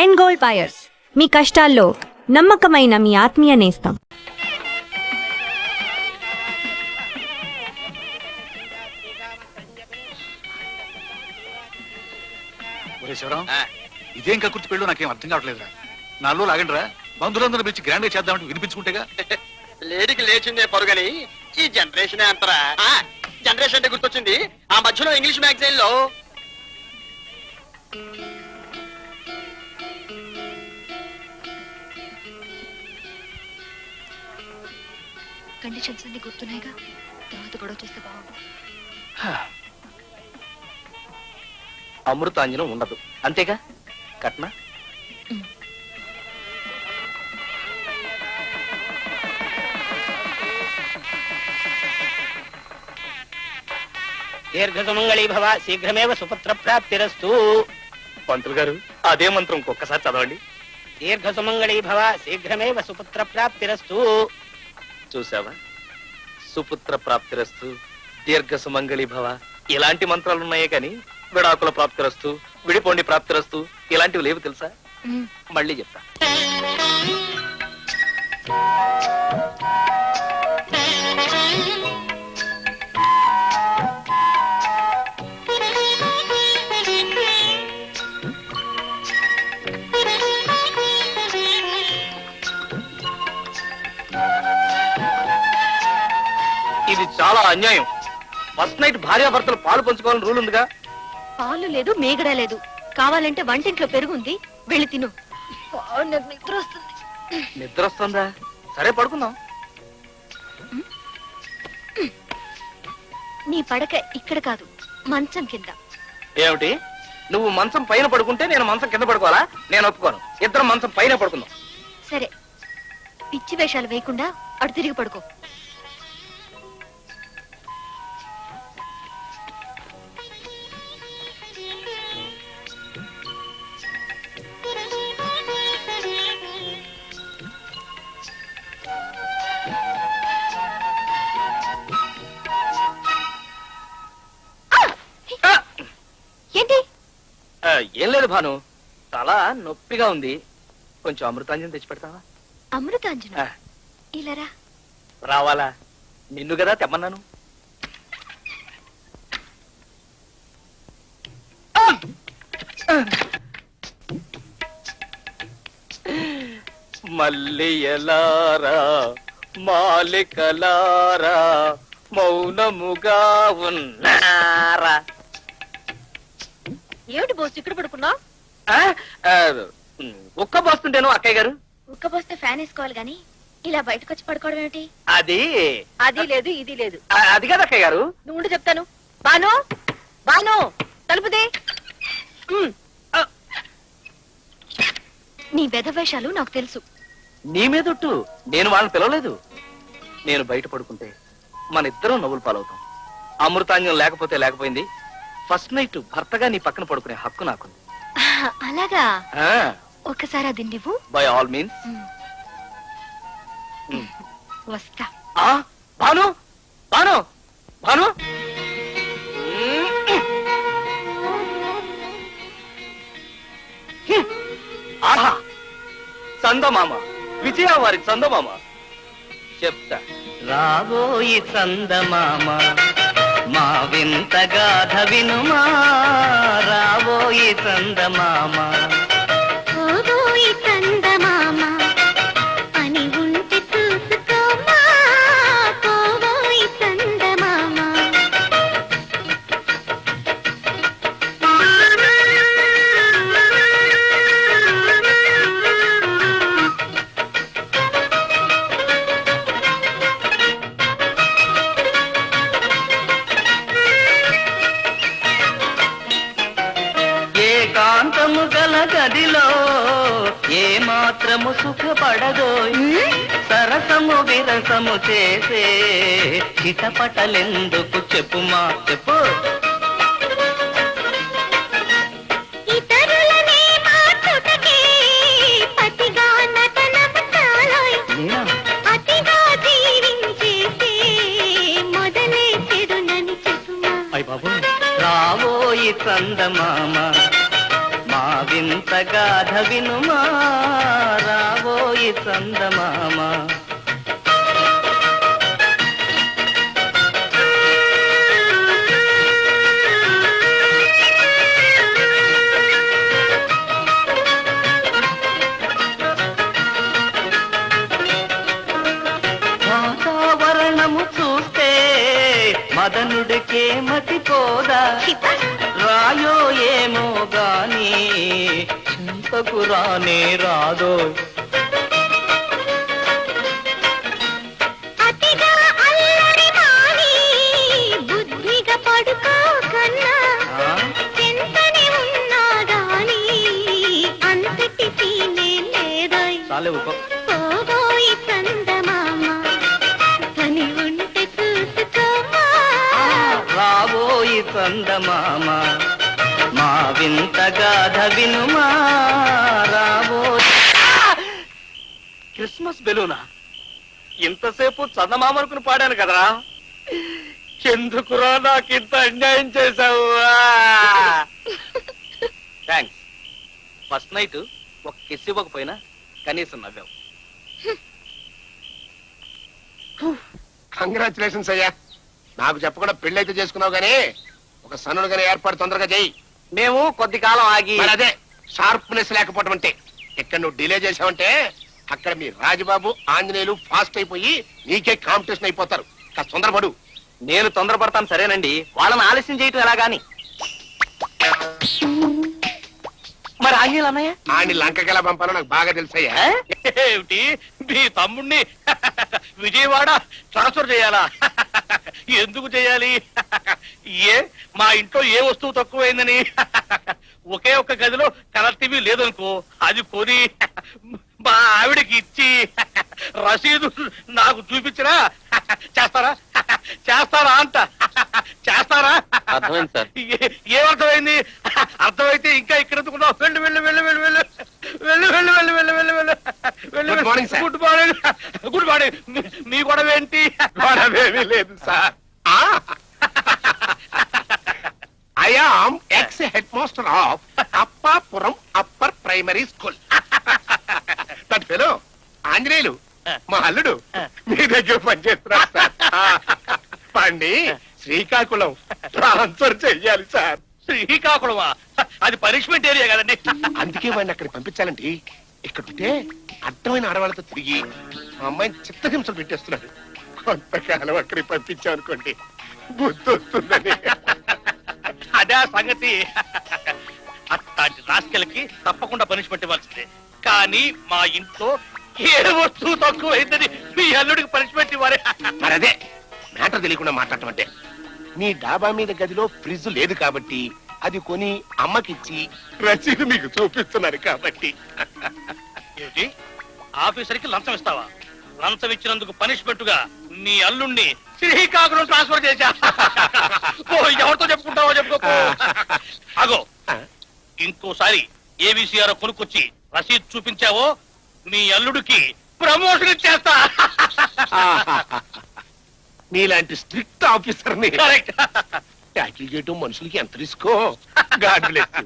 End gold buyers, మీ కష్టాల్లో నమ్మకమైన మీ ఆత్మీయ నేస్తం. ఇదేం కక్కుర్తి పెళ్ళు నాకేం అర్థం కావట్లేదురా. నాలో లాగండిరా, బంధువులందరూ పిలిచి గ్రాండ్ గా చేద్దామంటే వినిపించుకుంటేగా. లేడీకి లేచిందే పరుగని ఈ జనరేషన్ అంతరా. జనరేషన్ అంటే గుర్తొచ్చింది, ఆ మధ్యలో ఇంగ్లీష్ మ్యాగజైన్ లో కండిషన్స్ అన్ని గుర్తున్నాయిగా, తర్వాత గొడవ చేస్తే బాగుండు. అమృతాంజనం ఉండదు అంతేగా కట్న. దీర్ఘసుమంగళీ భవ, శీఘ్రమేవ సుపుత్ర ప్రాప్తిరస్తు. పంతులు గారు అదే మంత్రం ఒక్కసారి చదవండి. దీర్ఘసుమంగళీ భవ, శీఘ్రమేవ సుపుత్ర ప్రాప్తిరస్తు. చూసావా, సుపుత్ర ప్రాప్తిరస్తు, దీర్ఘ సుమంగళి భవ ఇలాంటి మంత్రాలు ఉన్నాయే కానీ విడాకుల ప్రాప్తిరస్తు, విడిపోండి ప్రాప్తిరస్తు ఇలాంటివి లేవు తెలుసా. మళ్ళీ చెప్తా. ఇది చాలా అన్యాయం. ఫస్ట్ నైట్ భార్యాభర్తలు పాలు పంచుకోవాలని రూల్ ఉందిగా. పాలు లేదు, మేగడ లేదు. కావాలంటే వంటింట్లో పెరుగుంది, వెళ్ళి తిను. నాకు నిద్ర వస్తుంది. నిద్ర వస్తుందా? సరే పడుకుందాం. నీ పడక ఇక్కడ కాదు, మంచం కింద. ఏమిటి, నువ్వు మంచం పైన పడుకుంటే నేను మంచం కింద పడుకోవాలా? నేను ఒప్పుకోను. ఇద్దరం మంచం పైన పడుకుందాం. సరే, పిచ్చి వేషాలు వేయకుండా అటు తిరిగి పడుకో. ఏంటి? ఏం లేదు భాను, చాలా నొప్పిగా ఉంది. కొంచెం అమృతాంజనం తెచ్చి పెడతావా? అమృతాంజన, ఇలారా. రావాలా? నిన్ను కదా తెమ్మన్నాను. మల్లియలారా మాలికలారా మౌనముగా ఉన్నారా. ఏమిటి బోస్ ఇక్కడ పడుకున్నా? ఒక్క పోస్తుంటేను అక్కయ్య గారు. ఉక్కబోస్తే ఫ్యాన్ వేసుకోవాలి గాని ఇలా బయటకు వచ్చి పడుకోవడం ఏమిటి? అది అది లేదు, ఇది లేదు. అది కాదు అక్కయ్య గారు. నువ్వు ఉండి చెప్తాను. బాను, బాను, తలుపుదే. నీ బెదవేషాలు నాకు తెలుసు. నీ మీదొట్టు, నేను వాళ్ళని పిలవలేదు. నేను బయట పడుకుంటే మన ఇద్దరం నవ్వులు పాలవుతాం. అమృతాంజనం లేకపోతే లేకపోయింది. ఫస్ట్ నైట్ భర్తగా నీ పక్కన పడుకునే హక్కు నాకుంది. అలాగా? ఒక్కసారి అది నువ్వు. By all means. వస్తా. భాను, భాను, భాను. ఆహా, చందమామ, విజయ వారి చందమామ. చెప్తా. రాబోయి చందమామ, మా వింత గాథ వినుమా. రాబోయి చందమామ, అని ఉంటే చూసుకోమా. పోవోయి చందమామ. ఏకాంతము గల గదిలో ఏ మాత్రము సుఖపడదో. సరసము విరసము చేసే చిటపటలెందుకు చెప్పుమా, చెప్పు. ఇతరులనే మార్చుటకే పతిగా నటనము చాలోయ్. అతిగా జీవించేసే మొదలే చెడునని చెప్పుమా. రాబోయి చందమామ, మా వింత వింత గాథ వినుమా రాబోయి చందమామ వాతావరణము చూస్తే మదనుడికే మతిపోదా రాయో ఏమో గాని చింతకు రానే రాదో అతిగా అల్లరి మాని బుద్ధిగా పడుకో కన్నా ఎంతని ఉన్నా గాని అంతటి సీనే లేదోయ్ చాలే ఊకో పోబోయి చందమామ పని ఉంటే చూసుకోమా రాబోయి చందమామ మా వింత గాథ వినుమా రాబోయి క్రిస్మస్ బెలూనా ఇంతసేపు చందమామ అనుకుని పాడాను కదరా ఎందుకురా నాకు ఇంత అన్యాయం చేశావు థ్యాంక్స్ ఫస్ట్ నైట్ ఒక కిస్ ఇవ్వకపోయినా కనీసం నవ్వావు కంగ్రాచులేషన్స్ అయ్యా నాకు చెప్పకుండా పెళ్ళైతే చేసుకున్నావు గానీ ఒక సన్నుడు గానీ ఏర్పాటు తొందరగా చేయి మేము కొద్ది కాలం ఆగి మరి అదే షార్ప్నెస్ లేకపోవడం అంటే ఇక్కడ నువ్వు డిలే చేసావంటే అక్కడ మీ రాజబాబు ఆంజనేయులు ఫాస్ట్ అయిపోయి నీకే కాంపిటీషన్ అయిపోతారు కాస్త తొందరపడు నేను తొందరపడతాను సరేనండి వాళ్ళని ఆలస్యం చేయటం ఎలాగాని మరి ఆంజనేయులు అన్నయ్య ఆని లంకకి ఎలా పంపాలో నాకు బాగా తెలుసయ్యా ఏమిటి మీ తమ్ముణ్ణి విజయవాడ ట్రాన్స్ఫర్ చేయాలా ఎందుకు చేయాలి ఏ మా ఇంట్లో ఏ వస్తువు తక్కువైందని ఒకే ఒక్క గదిలో కలర్ టీవీ లేదనుకో అది కొని మా ఆవిడకి ఇచ్చి రసీదు నాకు చూపించినా చేస్తారా చేస్తారా అంట చేస్తారా అర్థమైంది సార్ ఏమర్థమైంది అర్థమైతే ఇంకా ఇక్కడ ఎందుకున్నావు వెళ్ళు వెళ్ళు వెళ్ళు వెళ్ళు వెళ్ళు వెళ్ళు వెళ్ళు వెళ్ళు వెళ్ళు వెళ్ళు వెళ్ళు వెళ్ళు Good morning, sir. Good morning good morning మీ గొడవ ఏంటి గొడవేమీ లేదు sir I am ex head master of Appapuram upper primary school that fellow Anjaneyulu మా అల్లుడు మీ దగ్గర పనిచేస్తున్నారు సార్ పండి శ్రీకాకుళం ట్రాన్స్ఫర్ చెయ్యాలి సార్ శ్రీకాకుళమా అది పనిష్మెంట్ ఏరియా కదండి అందుకే వాడిని అక్కడికి పంపించాలండి ఇక్కడ ఉంటే అడ్డమైన ఆడవాళ్ళతో తిరిగి మా అమ్మాయిని చిత్తహింసలు పెట్టేస్తున్నాడు కొంతకాలం అక్కడికి పంపించామనుకోండి బుద్ధి వస్తుందని అదే ఆ సంగతి అట్లాంటి రాస్కెలకి తప్పకుండా పనిష్మెంట్ ఇవ్వాల్సిందే కానీ మా ఇంట్లో ఏ వస్తువు తక్కువైందని మీ అల్లుడికి పనిష్మెంట్ ఇవ్వాలి మరి అదే మ్యాటర్ తెలియకుండా మాట్లాడటం అంటే మీ డాబా మీద గదిలో ఫ్రిడ్జ్ లేదు కాబట్టి అది కొని అమ్మకిచ్చి రసీదు మీకు చూపిస్తున్నారు కాబట్టి ఏమిటి ఆఫీసర్కి లంచం ఇస్తావా లంచం ఇచ్చినందుకు పనిష్మెంట్ గా మీ అల్లుణ్ణి శ్రీకాకుళం ట్రాన్స్ఫర్ చేశా ఓ ఎవరితో చెప్పుకుంటావో చెప్పుకో అగో ఇంకోసారి ఏబిసిఆర్ కొనుక్కొచ్చి రసీద్ చూపించావో మీ అల్లుడికి ప్రమోషన్ ఇచ్చేస్తా మీలాంటి స్ట్రిక్ట్ ఆఫీసర్ ని కరెక్ట్ ట్యాకిల్ చేయటం మనుషులకి ఎంత రిస్కో గాడ్ బ్లెస్ యు